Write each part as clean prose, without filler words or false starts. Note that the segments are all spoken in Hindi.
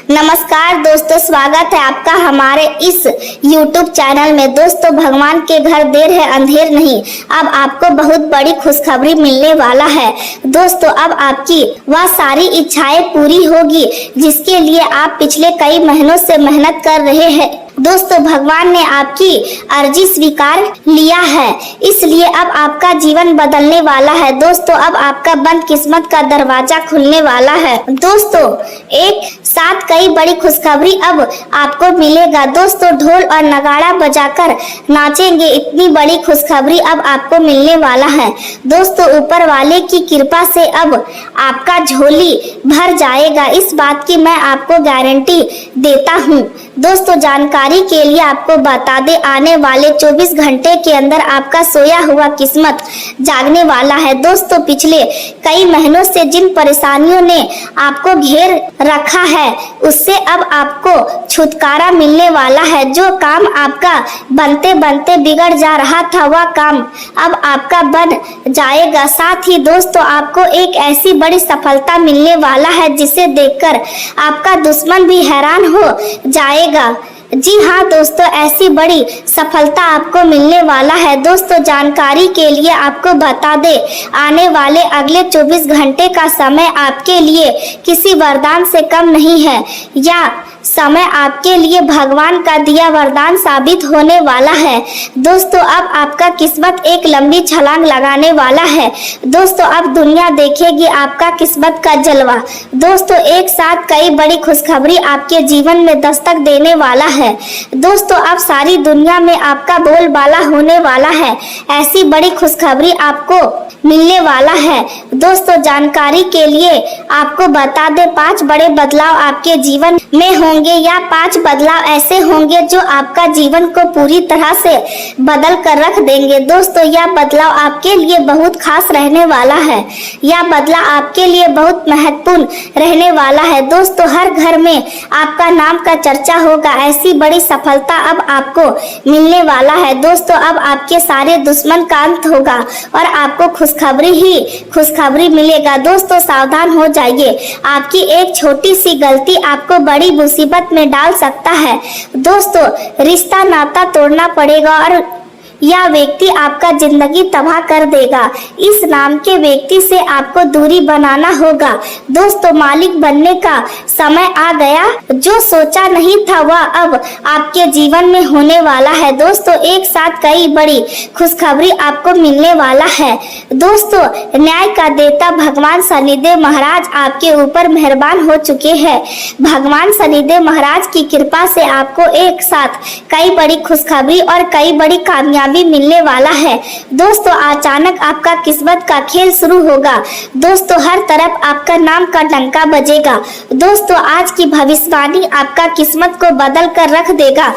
नमस्कार दोस्तों, स्वागत है आपका हमारे इस YouTube चैनल में। दोस्तों, भगवान के घर देर है अंधेर नहीं, अब आपको बहुत बड़ी खुशखबरी मिलने वाला है। दोस्तों, अब आपकी वह सारी इच्छाएं पूरी होगी जिसके लिए आप पिछले कई महीनों से मेहनत कर रहे हैं। दोस्तों, भगवान ने आपकी अर्जी स्वीकार लिया है, इसलिए अब आपका जीवन बदलने वाला है। दोस्तों, अब आपका बंद किस्मत का दरवाजा खुलने वाला है। दोस्तों, एक साथ कई बड़ी खुशखबरी अब आपको मिलेगा। दोस्तों, ढोल और नगाड़ा बजाकर नाचेंगे, इतनी बड़ी खुशखबरी अब आपको मिलने वाला है। दोस्तों, ऊपर वाले की कृपा से अब आपका झोली भर जाएगा, इस बात की मैं आपको गारंटी देता हूँ। दोस्तों, जानकारी के लिए आपको बता दे, आने वाले 24 घंटे के अंदर आपका सोया हुआ किस्मत जागने वाला है। दोस्तों, पिछले कई महीनों से जिन परेशानियों ने आपको घेर रखा है उससे अब आपको छुटकारा मिलने वाला है। जो काम आपका बनते बनते बिगड़ जा रहा था वह काम अब आपका बन जाएगा। साथ ही दोस्तों, आपको एक ऐसी बड़ी सफलता मिलने वाला है जिसे देखकर आपका दुश्मन भी हैरान हो जाएगा। जी हाँ दोस्तों, ऐसी बड़ी सफलता आपको मिलने वाला है। दोस्तों, जानकारी के लिए आपको बता दे, आने वाले अगले 24 घंटे का समय आपके लिए किसी वरदान से कम नहीं है। या समय आपके लिए भगवान का दिया वरदान साबित होने वाला है। दोस्तों, अब आपका किस्मत एक लंबी छलांग लगाने वाला है। दोस्तों, अब दुनिया देखेगी आपका किस्मत का जलवा। दोस्तों, एक साथ कई बड़ी खुशखबरी आपके जीवन में दस्तक देने वाला है। दोस्तों, अब सारी दुनिया में आपका बोलबाला होने वाला है। ऐसी बड़ी खुशखबरी आपको मिलने वाला है। दोस्तों, जानकारी के लिए आपको बता दे, 5 बड़े बदलाव आपके जीवन में होंगे, या 5 बदलाव ऐसे होंगे जो आपका जीवन को पूरी तरह से बदल कर रख देंगे। दोस्तों, यह बदलाव आपके लिए बहुत खास रहने वाला है। यह बदलाव आपके लिए बहुत महत्वपूर्ण रहने वाला है। दोस्तों, हर घर में आपका नाम का चर्चा होगा। ऐसी बड़ी सफलता अब आपको मिलने वाला है। दोस्तों, अब आपके सारे दुश्मन का अंत होगा और आपको खुशखबरी ही खुशखबरी मिलेगा। दोस्तों, सावधान हो जाइए, आपकी एक छोटी सी गलती आपको बड़ी मुसीबत में डाल सकता है। दोस्तों, रिश्ता नाता तोड़ना पड़ेगा और यह व्यक्ति आपका जिंदगी तबाह कर देगा। इस नाम के व्यक्ति से आपको दूरी बनाना होगा। दोस्तों, मालिक बनने का समय आ गया। जो सोचा नहीं था वह अब आपके जीवन में होने वाला है। दोस्तों, एक साथ कई बड़ी खुशखबरी आपको मिलने वाला है। दोस्तों, न्याय का देवता भगवान शनिदेव महाराज आपके ऊपर मेहरबान हो चुके हैं। भगवान शनिदेव महाराज की कृपा से आपको एक साथ कई बड़ी खुशखबरी और कई बड़ी कामयाबी मिलने वाला है। दोस्तों, अचानक आपका किस्मत का खेल शुरू होगा। दोस्तों, हर तरफ आपका नाम का डंका बजेगा। दोस्तों, आज की भविष्यवाणी आपका किस्मत को बदल कर रख देगा।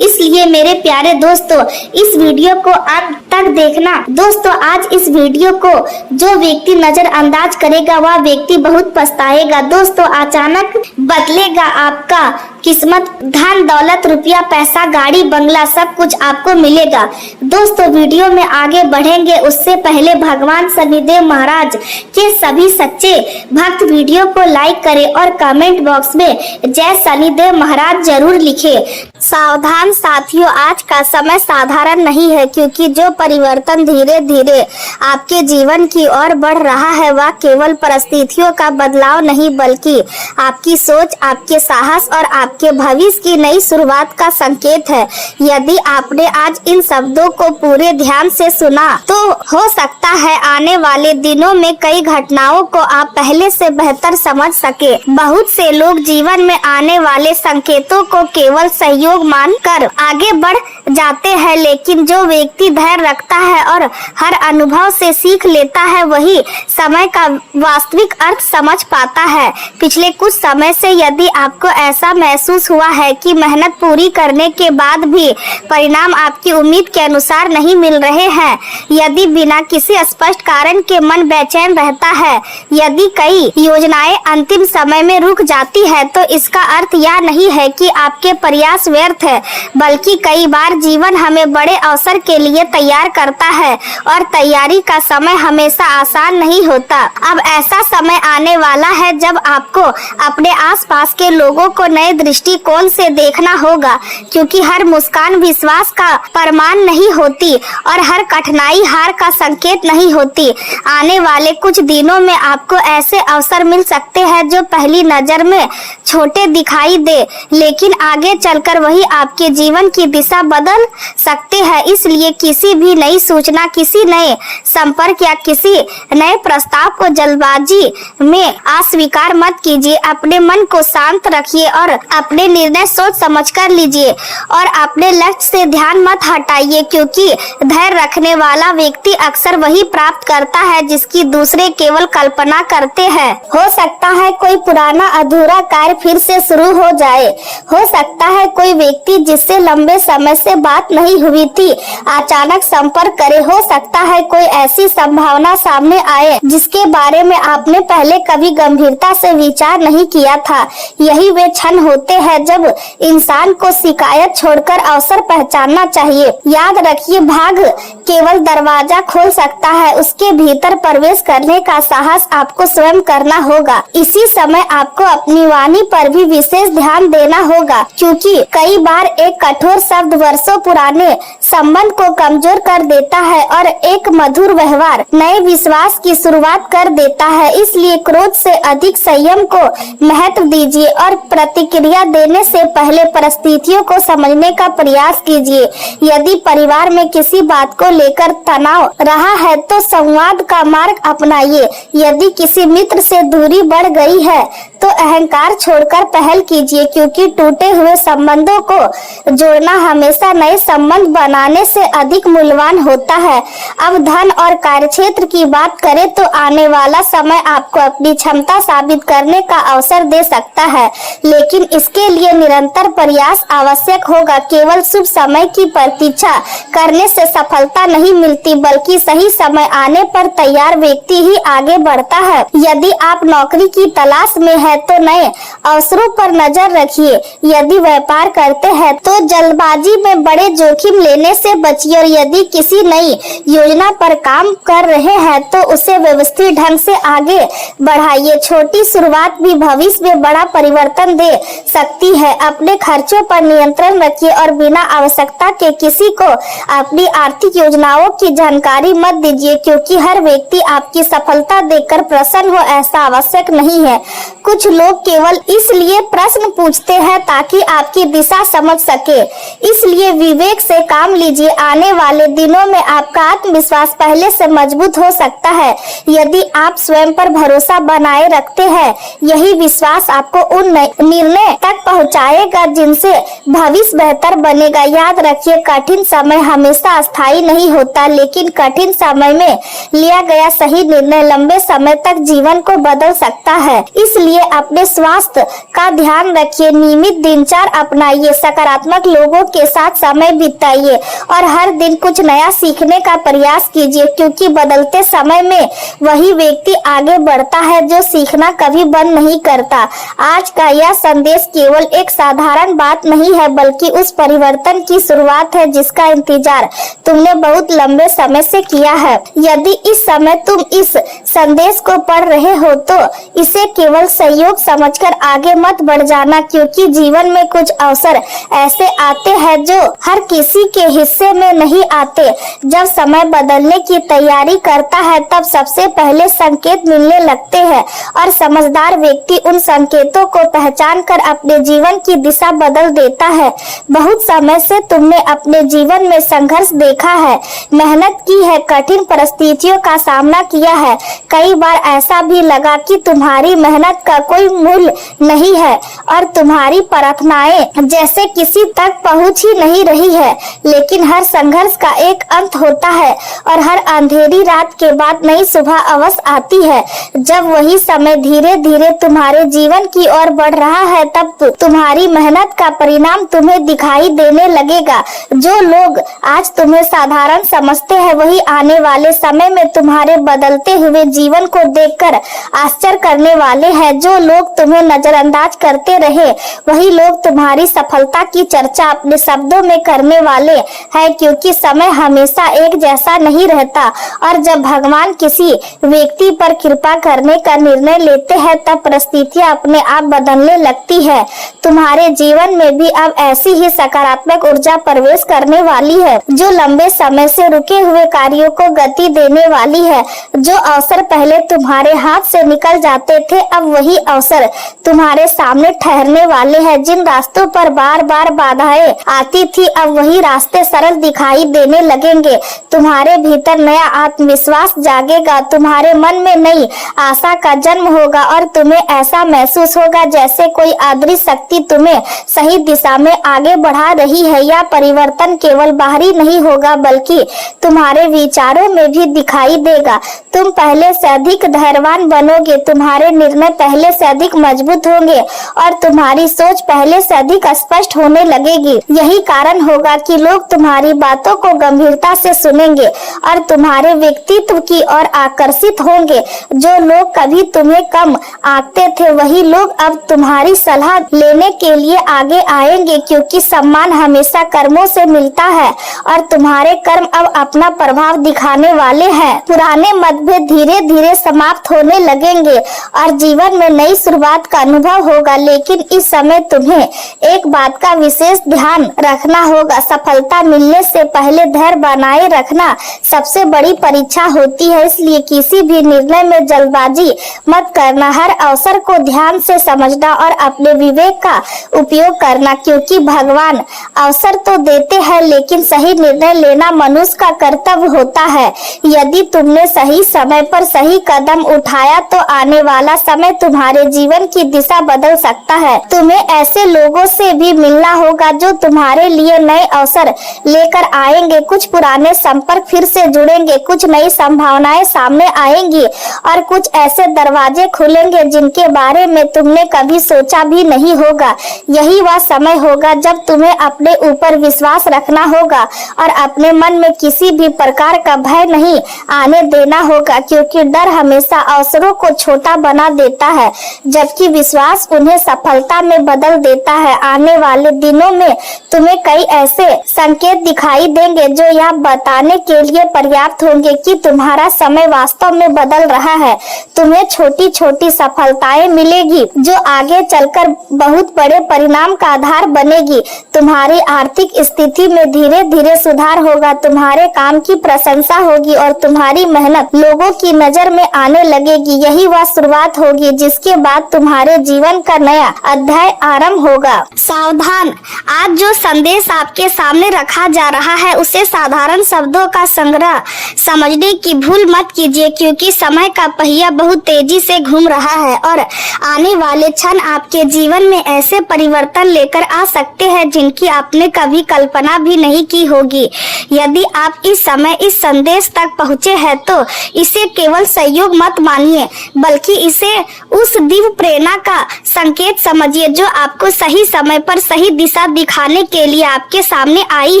इसलिए मेरे प्यारे दोस्तों, इस वीडियो को अंत तक देखना। दोस्तों, आज इस वीडियो को जो व्यक्ति नजरअंदाज करेगा वह व्यक्ति बहुत पछताएगा। दोस्तों, अचानक बदलेगा आपका किस्मत। धन दौलत रुपया पैसा गाड़ी बंगला सब कुछ आपको मिलेगा। दोस्तों, वीडियो में आगे बढ़ेंगे उससे पहले भगवान शनिदेव महाराज के सभी सच्चे भक्त वीडियो को लाइक करें और कमेंट बॉक्स में जय शनिदेव महाराज जरूर लिखें। सावधान साथियों, आज का समय साधारण नहीं है, क्योंकि जो परिवर्तन धीरे धीरे आपके जीवन की ओर बढ़ रहा है वह केवल परिस्थितियों का बदलाव नहीं बल्कि आपकी सोच, आपके साहस और आपके भविष्य की नई शुरुआत का संकेत है। यदि आपने आज इन शब्दों को पूरे ध्यान से सुना तो हो सकता है आने वाले दिनों में कई घटनाओं को आप पहले से बेहतर समझ सके। बहुत से लोग जीवन में आने वाले संकेतों को केवल सहयोग मानकर आगे बढ़ जाते हैं, लेकिन जो व्यक्ति धैर्य रखता है और हर अनुभव से सीख लेता है वही समय का वास्तविक अर्थ समझ पाता है। पिछले कुछ समय से यदि आपको ऐसा महसूस हुआ है कि मेहनत पूरी करने के बाद भी परिणाम आपकी उम्मीद के अनुसार नहीं मिल रहे हैं, यदि बिना किसी स्पष्ट कारण के मन बेचैन रहता है, यदि कई योजनाएं अंतिम समय में रुक जाती है, तो इसका अर्थ यह नहीं है कि आपके प्रयास व्यर्थ है, बल्कि कई बार जीवन हमें बड़े अवसर के लिए तैयार करता है और तैयारी का समय हमेशा आसान नहीं होता। अब ऐसा समय आने वाला है जब आपको अपने आसपास के लोगों को नए दृष्टिकोण से देखना होगा, क्योंकि हर मुस्कान विश्वास का प्रमाण नहीं होती और हर कठिनाई हार का संकेत नहीं होती। आने वाले कुछ दिनों में आपको ऐसे अवसर मिल सकते हैं जो पहली नजर में छोटे दिखाई दे, लेकिन आगे चलकर वही आपके जीवन की दिशा बदल सकते हैं। इसलिए किसी भी नई सूचना, किसी नए संपर्क या किसी नए प्रस्ताव को जल्दबाजी में अस्वीकार मत कीजिए। अपने मन को शांत रखिए और अपने निर्णय सोच समझ कर लीजिए और अपने लक्ष्य से ध्यान मत हटाइए, क्योंकि धैर्य रखने वाला व्यक्ति अक्सर वही प्राप्त करता है जिसकी दूसरे केवल कल्पना करते हैं। हो सकता है कोई पुराना अधूरा कार्य फिर से शुरू हो जाए। हो सकता है कोई व्यक्ति जिससे लंबे समय से बात नहीं हुई थी अचानक संपर्क करे। हो सकता है कोई ऐसी संभावना सामने आए जिसके बारे में आपने पहले कभी गंभीरता से विचार नहीं किया था। यही वे क्षण होते हैं जब इंसान को शिकायत छोड़कर अवसर पहचानना चाहिए। याद रखिए, भाग्य केवल दरवाजा खोल सकता है, उसके भीतर प्रवेश करने का साहस आपको स्वयं करना होगा। इसी समय आपको अपनी वाणी पर भी विशेष ध्यान देना होगा, क्योंकि कई बार एक कठोर शब्द वर्षों पुराने संबंध को कमजोर कर देता है और एक मधुर व्यवहार नए विश्वास की शुरुआत कर देता है। इसलिए क्रोध से अधिक संयम को महत्व दीजिए और प्रतिक्रिया देने से पहले परिस्थितियों को समझने का प्रयास कीजिए। यदि परिवार में किसी बात को लेकर तनाव रहा है तो संवाद का मार्ग अपनाइए। यदि किसी मित्र से दूरी बढ़ गई है तो अहंकार छोड़कर पहल कीजिए, क्योंकि टूटे हुए संबंधों को जोड़ना हमेशा नए संबंध बनाने से अधिक मूल्यवान होता है। अब धन और कार्यक्षेत्र की बात करें तो आने वाला समय आपको अपनी क्षमता साबित करने का अवसर दे सकता है, लेकिन इसके लिए निरंतर प्रयास आवश्यक होगा। केवल शुभ समय की प्रतीक्षा करने से सफलता नहीं मिलती, बल्कि सही समय आने पर तैयार व्यक्ति ही आगे बढ़ता है। यदि आप नौकरी की तलाश में है तो नए अवसरों पर नजर रखिए। यदि व्यापार करते हैं तो जल्दबाजी में बड़े जोखिम लेने से बचिए और यदि किसी नई योजना पर काम कर रहे हैं तो उसे व्यवस्थित ढंग से आगे बढ़ाइए। छोटी शुरुआत भी भविष्य में बड़ा परिवर्तन दे सकती है। अपने खर्चों पर नियंत्रण रखिए और बिना आवश्यकता के किसी को अपनी आर्थिक योजनाओं की जानकारी मत दीजिए, क्योंकि हर व्यक्ति आपकी सफलता देखकर प्रसन्न हो ऐसा आवश्यक नहीं है। कुछ लोग केवल इसलिए प्रश्न पूछते हैं ताकि आपकी दिशा समझ सके। इसलिए विवेक से काम लीजिए। आने वाले दिनों में आपका आत्मविश्वास पहले से मजबूत हो सकता है यदि आप स्वयं पर भरोसा बनाए रखते हैं। यही विश्वास आपको उन निर्णय तक पहुंचाएगा जिनसे भविष्य बेहतर बनेगा। याद रखिए, कठिन समय हमेशा अस्थायी नहीं होता, लेकिन कठिन समय में लिया गया सही निर्णय लंबे समय तक जीवन को बदल सकता है। इसलिए अपने स्वास्थ्य का ध्यान रखिए, नियमित दिनचर्या अपनाइए, सकारात्मक लोगों के साथ समय बिताइए और हर दिन कुछ नया सीखने का प्रयास कीजिए, क्योंकि बदलते समय में वही व्यक्ति आगे बढ़ता है जो सीखना कभी बंद नहीं करता। आज का यह संदेश केवल एक साधारण बात नहीं है, बल्कि उस परिवर्तन की शुरुआत है जिसका इंतजार तुमने बहुत लंबे समय से किया है। यदि इस समय तुम इस संदेश को पढ़ रहे हो तो इसे केवल सहयोग समझकर आगे मत बढ़ जाना, क्योंकि जीवन में कुछ अवसर ऐसे आते हैं जो हर किसी के हिस्से में नहीं आते। जब समय बदलने की तैयारी करता है तब सबसे पहले संकेत मिलने लगते हैं और समझदार व्यक्ति उन संकेतों को पहचान कर अपने जीवन की दिशा बदल देता है। बहुत समय से तुमने अपने जीवन में संघर्ष देखा है, मेहनत की है, कठिन परिस्थितियों का सामना किया है। कई बार ऐसा भी लगा कि तुम्हारी मेहनत का कोई मूल्य नहीं है और तुम्हारी प्रार्थनाएं जैसे किसी तक पहुंच ही नहीं रही है। लेकिन हर संघर्ष का एक अंत होता है और हर अंधेरी रात के बाद नई सुबह अवश्य आती है। जब वही समय धीरे धीरे तुम्हारे जीवन की ओर बढ़ रहा है तब तुम्हारी मेहनत का परिणाम तुम्हें दिखाई देने लगेगा। जो लोग आज तुम्हें साधारण समझते हैं वही आने वाले समय में तुम्हारे बदलते हुए जीवन को देखकर आश्चर्य करने वाले हैं। जो लोग तुम्हें नजरअंदाज करते रहे वही लोग तुम्हारी सफलता की चर्चा अपने शब्दों में करने वाले हैं, क्योंकि समय हमेशा एक जैसा नहीं रहता और जब भगवान किसी व्यक्ति पर कृपा करने का निर्णय लेते हैं तब परिस्थितियां अपने आप बदलने लगती है। तुम्हारे जीवन में भी अब ऐसी ही सकारात्मक ऊर्जा प्रवेश करने वाली है, जो लंबे समय से रुके हुए कार्यों को गति देने वाली है। जो अवसर पहले तुम्हारे हाथ से निकल जाते थे, अब वही अवसर तुम्हारे सामने ठहरने वाले हैं। जिन रास्तों पर बार बार बाधाएं आती थी, अब वही रास्ते सरल दिखाई देने लगेंगे। तुम्हारे भीतर नया आत्मविश्वास जागेगा, तुम्हारे मन में नई आशा का जन्म होगा और तुम्हें ऐसा महसूस होगा जैसे कोई अदृश्य शक्ति तुम्हें सही दिशा में आगे बढ़ा रही है। यह परिवर्तन केवल बाहरी नहीं होगा बल्कि तुम्हारे विचारों में भी दिखाई देगा। तुम पहले से अधिक धैर्यवान बनोगे, तुम्हारे निर्णय पहले से अधिक मजबूत होंगे और तुम्हारी सोच पहले से अधिक स्पष्ट होने लगेगी। यही कारण होगा कि लोग तुम्हारी बातों को गंभीरता से सुनेंगे और तुम्हारे व्यक्तित्व की ओर आकर्षित होंगे। जो लोग कभी तुम्हें कम आंकते थे, वही लोग अब तुम्हारी सलाह लेने के लिए आगे आएंगे, क्योंकि सम्मान हमेशा कर्मों से मिलता है और तुम्हारे कर्म अब अपना प्रभाव दिखाने वाले हैं। पुराने मतभेद धीरे धीरे समाप्त होने लगेंगे और जीवन में नई शुरुआत का अनुभव होगा। लेकिन इस समय तुम्हें एक बात का विशेष ध्यान रखना होगा। सफलता मिलने से पहले धैर्य बनाए रखना सबसे बड़ी परीक्षा होती है, इसलिए किसी भी निर्णय में जल्दबाजी मत करना। हर अवसर को ध्यान से समझना और अपने विवेक का उपयोग करना, क्योंकि भगवान अवसर तो देते हैं लेकिन सही निर्णय लेना मनुष्य का कर्तव्य होता है। यदि तुमने सही समय पर सही कदम उठाया तो आने वाला समय तुम्हारे जीवन की दिशा बदल सकता है। तुम्हें ऐसे लोगों से भी मिलना होगा जो तुम्हारे लिए नए अवसर लेकर आएंगे। कुछ पुराने संपर्क फिर से जुड़ेंगे, कुछ नई संभावनाएं सामने आएंगी और कुछ ऐसे दरवाजे खुलेंगे जिनके बारे में तुमने कभी सोचा भी नहीं होगा। यही वह समय होगा जब तुम्हें अपने ऊपर विश्वास रखना होगा और अपने मन में किसी भी प्रकार का भय नहीं आने देना होगा, क्योंकि डर हमेशा अवसरों को छोटा बना देता है जबकि विश्वास उन्हें सफलता में बदल देता है। आने वाले दिनों में तुम्हें कई ऐसे संकेत दिखाई देंगे जो यह बताने के लिए पर्याप्त होंगे कि तुम्हारा समय वास्तव में बदल रहा है। तुम्हें छोटी छोटी सफलताएं मिलेगी जो आगे चलकर बहुत बड़े परिणाम का आधार बनेगी। तुम्हारी आर्थिक स्थिति में धीरे धीरे सुधार होगा, तुम्हारे काम की प्रशंसा होगी और तुम्हारी मेहनत लोगों की नजर में आने लगेगी। यही वह शुरुआत होगी जिसके बाद तुम्हारे जीवन का नया अध्याय आरंभ होगा। सावधान, आज जो संदेश आपके सामने रखा जा रहा है उसे साधारण शब्दों का संग्रह समझने की भूल मत कीजिए, क्योंकि समय का पहिया बहुत तेजी से घूम रहा है और आने वाले क्षण आपके जीवन में ऐसे परिवर्तन लेकर आ सकते हैं जिनकी आपने कभी कल्पना भी नहीं की होगी। यदि आप इस समय इस संदेश तक पहुँचे हैं तो इसे केवल सहयोग मत मानिए, बल्कि इसे उस दिव्य प्रेरणा का संकेत समझिए जो आपको सही समय पर सही दिशा दिखाने के लिए आपके सामने आई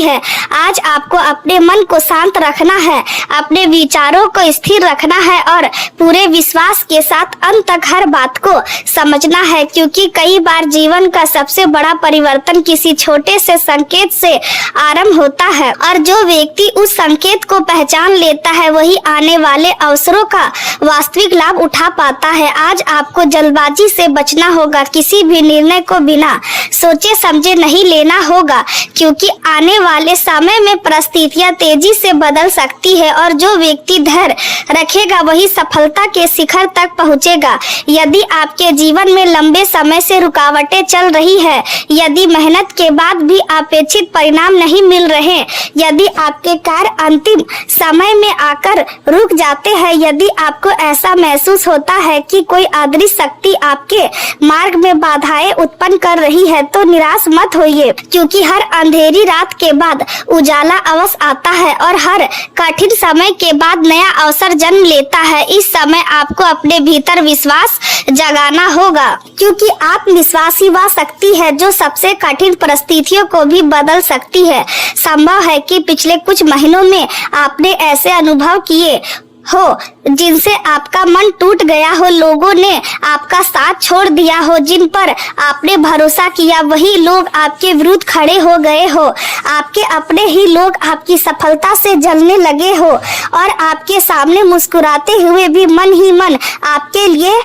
है। आज आपको अपने मन को शांत रखना है, अपने विचारों को स्थिर रखना है और पूरे विश्वास के साथ अंत तक हर बात को समझना है, क्योंकि कई बार जीवन का सबसे बड़ा परिवर्तन किसी छोटे से संकेत से आरंभ होता है और जो व्यक्ति उस संकेत को पहचान लेता है वही आने वाले अवसरों का वास्तविक लाभ उठा पाता है। आज आपको जल्दबाजी से बचना होगा, किसी भी निर्णय को बिना सोचे समझे नहीं लेना होगा, क्योंकि आने वाले समय में परिस्थितियां तेजी से बदल सकती है और जो व्यक्ति धैर्य रखेगा वही सफलता के शिखर तक पहुंचेगा। यदि आपके जीवन में लंबे समय से रुकावटें चल रही है, यदि मेहनत के बाद भी अपेक्षित परिणाम नहीं मिल रहे, यदि आपके कार्य अंतिम समय में आकर रुक जाते हैं, यदि आपको ऐसा महसूस होता है कि कोई अदृश्य शक्ति आपके मार्ग में बाधाएं उत्पन्न कर रही है, तो निराश मत होइए, क्योंकि हर अंधेरी रात के बाद उजाला अवश्य आता है और हर कठिन समय के बाद नया अवसर जन्म लेता है। इस समय आपको अपने भीतर विश्वास जगाना होगा, क्योंकि आत्मविश्वास ही वह शक्ति है जो सबसे कठिन परिस्थितियों को भी बदल सकती है। संभव है कि पिछले कुछ महीनों में आपने ऐसे अनुभव किए हो जिनसे आपका मन टूट गया हो, लोगों ने आपका साथ छोड़ दिया हो, जिन पर आपने भरोसा किया वही लोग आपके विरुद्ध खड़े हो गए हो, आपके अपने ही लोग आपकी सफलता से जलने लगे हो और आपके सामने मुस्कुराते हुए भी मन ही मन आपके लिए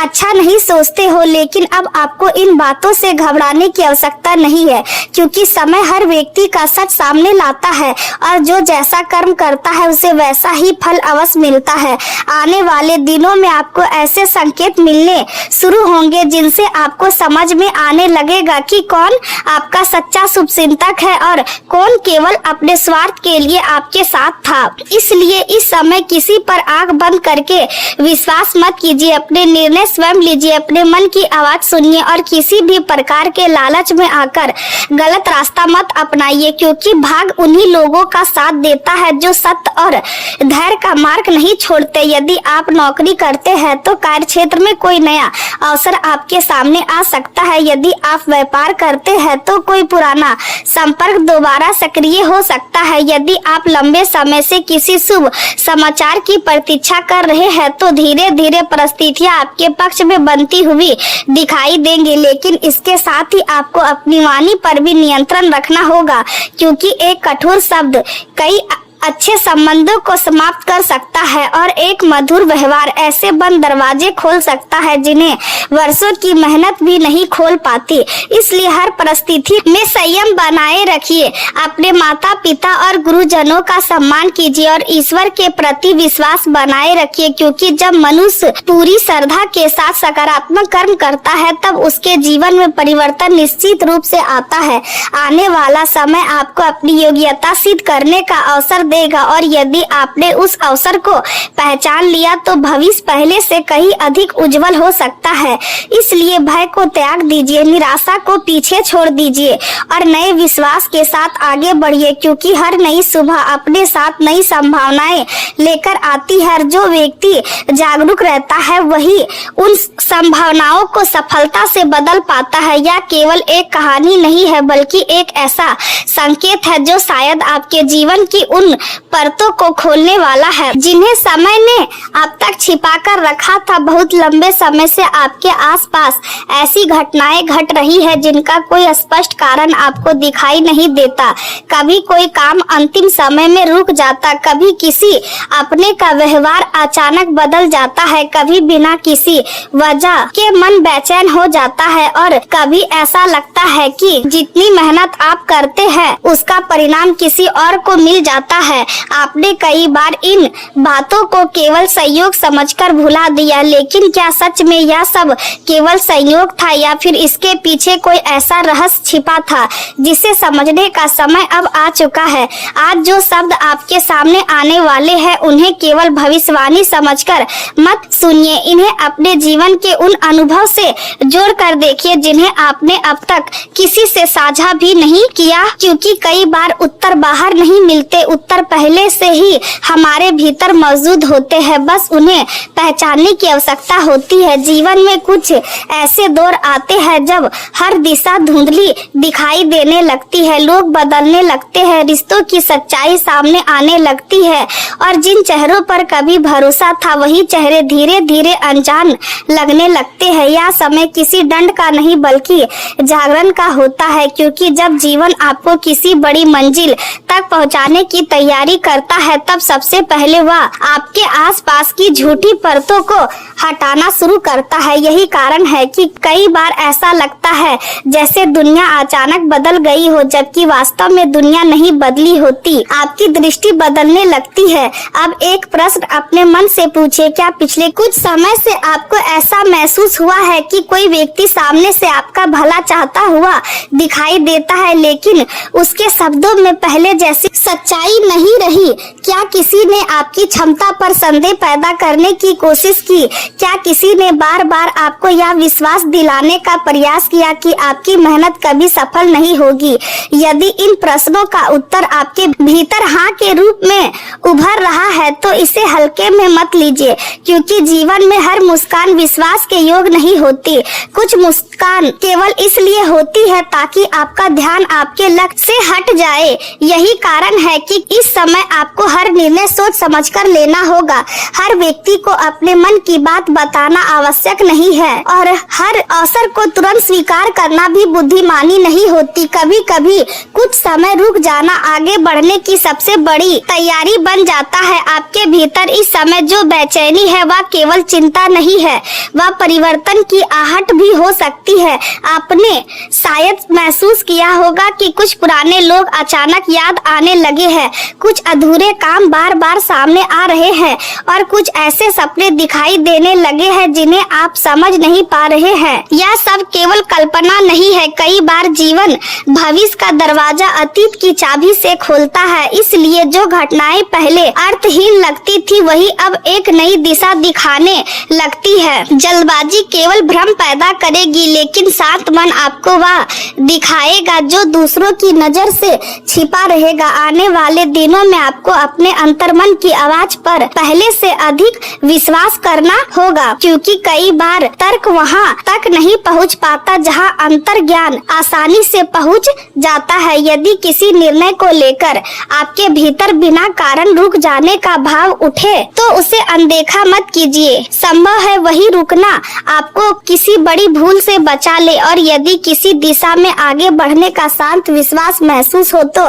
अच्छा नहीं सोचते हो। लेकिन अब आपको इन बातों से घबराने की आवश्यकता नहीं है, क्योंकि समय हर व्यक्ति का सच सामने लाता है और जो जैसा कर्म करता है उसे वैसा ही फल अवश्य मिलता है। आने वाले दिनों में आपको ऐसे संकेत मिलने शुरू होंगे जिनसे आपको समझ में आने लगेगा कि कौन आपका सच्चा शुभचिंतक है और कौन केवल अपने स्वार्थ के लिए आपके साथ था। इसलिए इस समय किसी पर आंख बंद करके विश्वास मत कीजिए, अपने निर्णय स्वयं लीजिए, अपने मन की आवाज सुनिए और किसी भी प्रकार के लालच में आकर गलत रास्ता मत अपनाइए, क्योंकि भाग उन्हीं लोगों का साथ देता है जो सत्य और धैर्य का मार्ग नहीं छोड़ते। यदि आप नौकरी करते हैं तो कार्य क्षेत्र में कोई नया अवसर आपके सामने आ सकता है। यदि आप व्यापार करते हैं तो कोई पुराना संपर्क दोबारा सक्रिय हो सकता है। यदि आप लंबे समय से किसी शुभ समाचार की प्रतीक्षा कर रहे हैं तो धीरे धीरे परिस्थितियां आपके पक्ष में बनती हुई दिखाई देंगी। लेकिन इसके साथ ही आपको अपनी वाणी पर भी नियंत्रण रखना होगा, क्योंकि एक कठोर शब्द कई अच्छे संबंधों को समाप्त कर सकता है और एक मधुर व्यवहार ऐसे बंद दरवाजे खोल सकता है जिन्हें वर्षों की मेहनत भी नहीं खोल पाती। इसलिए हर परिस्थिति में संयम बनाए रखिए, अपने माता पिता और गुरुजनों का सम्मान कीजिए और ईश्वर के प्रति विश्वास बनाए रखिए, क्योंकि जब मनुष्य पूरी श्रद्धा के साथ सकारात्मक कर्म करता है तब उसके जीवन में परिवर्तन निश्चित रूप से आता है। आने वाला समय आपको अपनी योग्यता सिद्ध करने का अवसर देगा और यदि आपने उस अवसर को पहचान लिया तो भविष्य पहले से कहीं अधिक उज्जवल हो सकता है। इसलिए भय को त्याग दीजिए, निराशा को पीछे छोड़ दीजिए और नए विश्वास के साथ आगे बढ़िए, क्योंकि हर नई सुबह अपने साथ नई संभावनाएं लेकर आती है। जो व्यक्ति जागरूक रहता है वही उन संभावनाओं को सफलता से बदल पाता है। यह केवल एक कहानी नहीं है बल्कि एक ऐसा संकेत है जो शायद आपके जीवन की उन परतों को खोलने वाला है जिन्हें समय ने अब तक छिपा कर रखा था। बहुत लंबे समय से आपके आसपास ऐसी घटनाएं घट रही है जिनका कोई स्पष्ट कारण आपको दिखाई नहीं देता। कभी कोई काम अंतिम समय में रुक जाता, कभी किसी अपने का व्यवहार अचानक बदल जाता है, कभी बिना किसी वजह के मन बेचैन हो जाता है और कभी ऐसा लगता है कि जितनी मेहनत आप करते हैं उसका परिणाम किसी और को मिल जाता है। आपने कई बार इन बातों को केवल संयोग समझकर भुला दिया, लेकिन क्या सच में यह सब केवल संयोग था या फिर इसके पीछे कोई ऐसा रहस्य छिपा था जिसे समझने का समय अब आ चुका है। आज जो शब्द आपके सामने आने वाले हैं उन्हें केवल भविष्यवाणी समझकर मत सुनिए, इन्हें अपने जीवन के उन अनुभव से जोड़ कर देखिए जिन्हें आपने अब तक किसी से साझा भी नहीं किया, क्योंकि कई बार उत्तर बाहर नहीं मिलते, उत्तर पहले से ही हमारे भीतर मौजूद होते हैं, बस उन्हें पहचानने की आवश्यकता होती है। जीवन में कुछ ऐसे दौर आते हैं जब हर दिशा धुंधली दिखाई देने लगती है, लोग बदलने लगते हैं, रिश्तों की सच्चाई सामने आने लगती है और जिन चेहरों पर कभी भरोसा था वही चेहरे धीरे धीरे अनजान लगने लगते हैं। यह समय किसी दंड का नहीं बल्कि जागरण का होता है, क्योंकि जब जीवन आपको किसी बड़ी मंजिल तक पहुंचाने की तैयारी करता है तब सबसे पहले वह आपके आसपास की झूठी परतों को हटाना शुरू करता है। यही कारण है कि कई बार ऐसा लगता है जैसे दुनिया अचानक बदल गई हो, जबकि वास्तव में दुनिया नहीं बदली होती, आपकी दृष्टि बदलने लगती है। अब एक प्रश्न अपने मन से पूछिए, क्या पिछले कुछ समय से आपको ऐसा महसूस हुआ है कि कोई व्यक्ति सामने से आपका भला चाहता हुआ दिखाई देता है लेकिन उसके शब्दों में पहले जैसी सच्चाई नहीं रही? क्या किसी ने आपकी क्षमता पर संदेह पैदा करने की कोशिश की? क्या किसी ने बार बार आपको यह विश्वास दिलाने का प्रयास किया कि आपकी मेहनत कभी सफल नहीं होगी? यदि इन प्रश्नों का उत्तर आपके भीतर हाँ के रूप में उभर रहा है तो इसे हल्के में मत लीजिए, क्योंकि जीवन में हर मुस्कान विश्वास के योग नहीं होती। कुछ मुस्कान केवल इसलिए होती है ताकि आपका ध्यान आपके लक्ष्य से हट जाए। यही कारण है कि इस समय आपको हर निर्णय सोच समझकर लेना होगा। हर व्यक्ति को अपने मन की बात बताना आवश्यक नहीं है और हर अवसर को तुरंत स्वीकार करना भी बुद्धिमानी नहीं होती। कभी कभी कुछ समय रुक जाना आगे बढ़ने की सबसे बड़ी तैयारी बन जाता है। आपके भीतर इस समय जो बेचैनी है वह केवल चिंता नहीं है, वह परिवर्तन की आहट भी हो सकती है। आपने शायद महसूस किया होगा कि कुछ पुराने लोग अचानक याद आने लगे हैं, कुछ अधूरे काम बार बार सामने आ रहे हैं और कुछ ऐसे सपने दिखाई देने लगे हैं जिन्हें आप समझ नहीं पा रहे हैं। यह सब केवल कल्पना नहीं है। कई बार जीवन भविष्य का दरवाजा अतीत की चाबी से खोलता है, इसलिए जो घटनाएं पहले अर्थहीन लगती थी वही अब एक नई दिशा दिखाने लगती है। जल्दबाजी केवल भ्रम पैदा करेगी, लेकिन शांत मन आपको वह दिखाएगा जो दूसरों की नजर से छिपा रहेगा। आने वाले दिनों में आपको अपने अंतर्मन की आवाज पर पहले से अधिक विश्वास करना होगा, क्योंकि कई बार तर्क वहां तक नहीं पहुंच पाता जहां अंतर ज्ञान आसानी से पहुंच जाता है। यदि किसी निर्णय को लेकर आपके भीतर बिना कारण रुक जाने का भाव उठे तो उसे अनदेखा मत कीजिए। संभव है वही रुकना आपको किसी बड़ी भूल से बचा ले, और यदि किसी दिशा में आगे बढ़ने का शांत विश्वास महसूस हो तो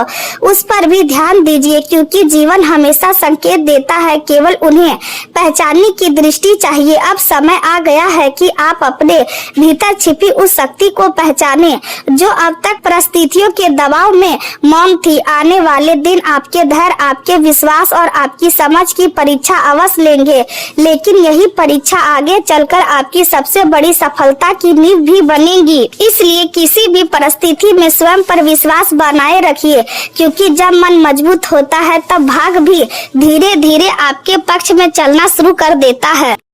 उस पर भी ध्यान दीजिए, क्योंकि जीवन हमेशा संकेत देता है, केवल उन्हें पहचानने की दृष्टि चाहिए। अब समय आ गया है कि आप अपने भीतर छिपी उस शक्ति को पहचाने जो अब तक परिस्थितियों के दबाव में मौन थी। आने वाले दिन आपके धैर्य, आपके विश्वास और आपकी समझ की परीक्षा अवश्य लेंगे, लेकिन यही परीक्षा आगे चलकर आपकी सबसे बड़ी सफलता की नींव भी बनेगी। इसलिए किसी भी परिस्थिति में स्वयं पर विश्वास बनाए रखिए, क्योंकि जब मन मजबूत होता है तब भाग भी धीरे धीरे आपके पक्ष में चलना शुरू कर देता है।